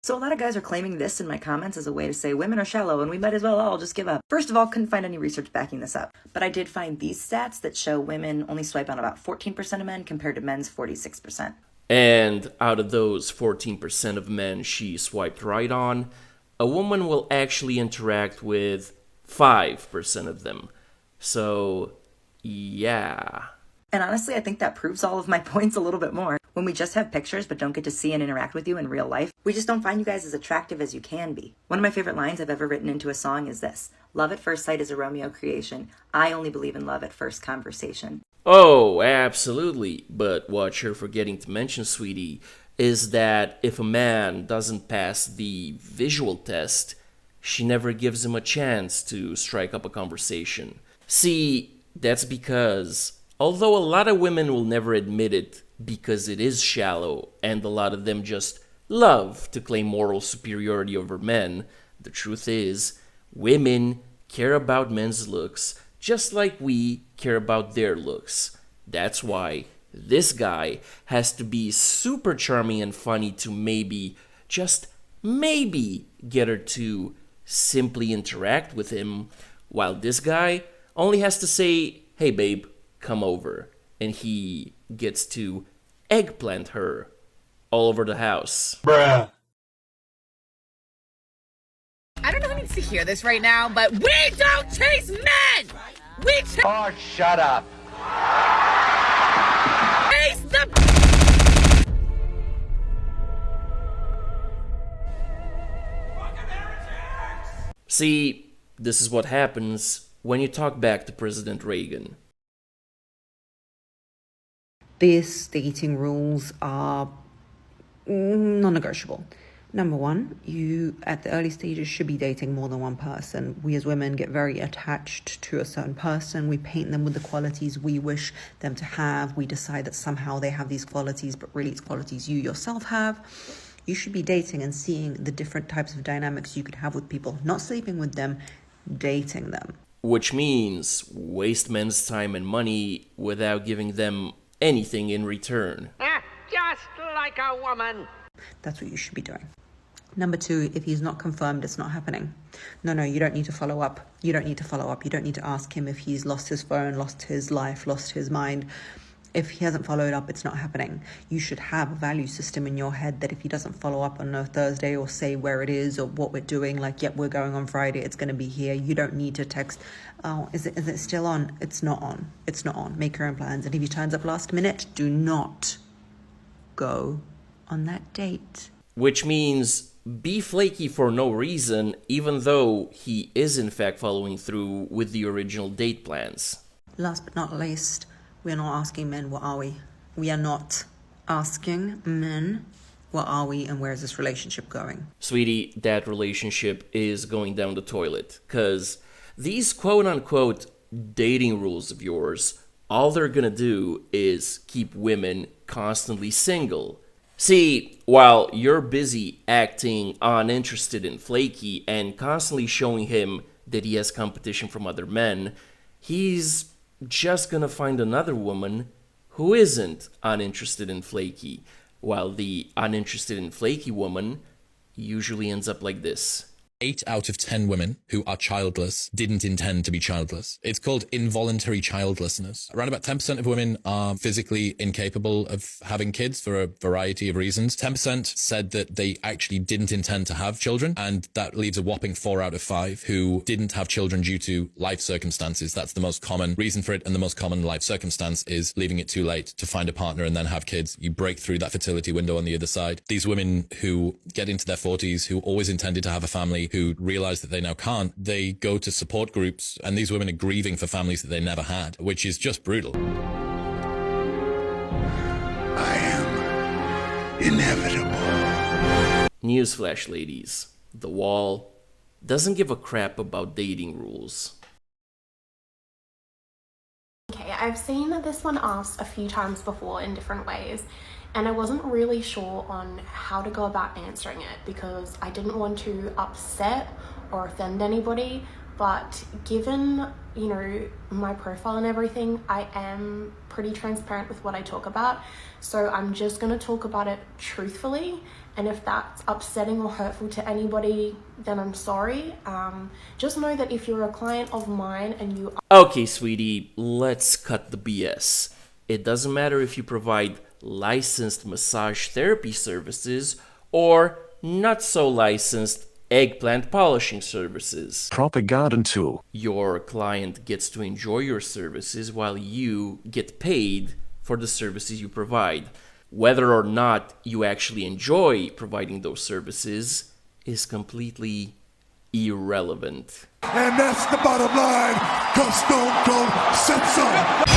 So a lot of guys are claiming this in my comments as a way to say women are shallow and we might as well all just give up. First of all, couldn't find any research backing this up. But I did find these stats that show women only swipe on about 14% of men compared to men's 46%. And out of those 14% of men she swiped right on, a woman will actually interact with 5% of them. So, yeah. And honestly, I think that proves all of my points a little bit more. When we just have pictures but don't get to see and interact with you in real life, we just don't find you guys as attractive as you can be. One of my favorite lines I've ever written into a song is this: "Love at first sight is a Romeo creation. I only believe in love at first conversation." Oh, absolutely. But what you're forgetting to mention, sweetie, is that if a man doesn't pass the visual test, she never gives him a chance to strike up a conversation. See, that's because, although a lot of women will never admit it because it is shallow and a lot of them just love to claim moral superiority over men, the truth is, women care about men's looks just like we care about their looks. That's why this guy has to be super charming and funny to maybe, just maybe, get her to simply interact with him, while this guy only has to say, "Hey babe, come over," and he gets to eggplant her all over the house. Bruh. I don't know who needs to hear this right now, but we don't chase men! We chase Oh, shut up. the... See, this is what happens when you talk back to President Reagan. These dating rules are non-negotiable. Number one, you at the early stages should be dating more than one person. We as women get very attached to a certain person. We paint them with the qualities we wish them to have. We decide that somehow they have these qualities, but really it's qualities you yourself have. You should be dating and seeing the different types of dynamics you could have with people, not sleeping with them, dating them. Which means waste men's time and money without giving them anything in return. Just like a woman. That's what you should be doing. Number two, if he's not confirmed, it's not happening. No, you don't need to follow up. You don't need to follow up. You don't need to ask him if he's lost his phone, lost his life, lost his mind. If he hasn't followed up, it's not happening. You should have a value system in your head that if he doesn't follow up on a Thursday or say where it is or what we're doing, like, yep, we're going on Friday, it's going to be here. You don't need to text, oh, is it still on? It's not on. It's not on. Make your own plans. And if he turns up last minute, do not go on that date. Which means be flaky for no reason, even though he is in fact following through with the original date plans. Last but not least, we're not asking men, what are we? We are not asking men, what are we and where is this relationship going? Sweetie, that relationship is going down the toilet, because these quote-unquote dating rules of yours, all they're gonna do is keep women constantly single. See, while you're busy acting uninterested and flaky and constantly showing him that he has competition from other men, he's just gonna find another woman who isn't uninterested and flaky, while the uninterested and flaky woman usually ends up like this. 8 out of 10 women who are childless didn't intend to be childless. It's called involuntary childlessness. Around about 10% of women are physically incapable of having kids for a variety of reasons. 10% said that they actually didn't intend to have children, and that leaves a whopping 4 out of 5 who didn't have children due to life circumstances. That's the most common reason for it, and the most common life circumstance is leaving it too late to find a partner and then have kids. You break through that fertility window on the other side. These women who get into their 40s, who always intended to have a family, who realize that they now can't, they go to support groups, and these women are grieving for families that they never had, which is just brutal. I am inevitable. Newsflash, ladies. The Wall doesn't give a crap about dating rules. Okay, I've seen this one asked a few times before in different ways, and I wasn't really sure on how to go about answering it because I didn't want to upset or offend anybody, But given, you know, my profile and everything, I am pretty transparent with what I talk about. So I'm just going to talk about it truthfully. And if that's upsetting or hurtful to anybody, then I'm sorry. Just know that if you're a client of mine and you Okay, sweetie, let's cut the BS. It doesn't matter if you provide licensed massage therapy services or not so licensed eggplant polishing services. Proper garden tool. Your client gets to enjoy your services while you get paid for the services you provide. Whether or not you actually enjoy providing those services is completely irrelevant. And that's the bottom line, 'cause Stone Cold said so.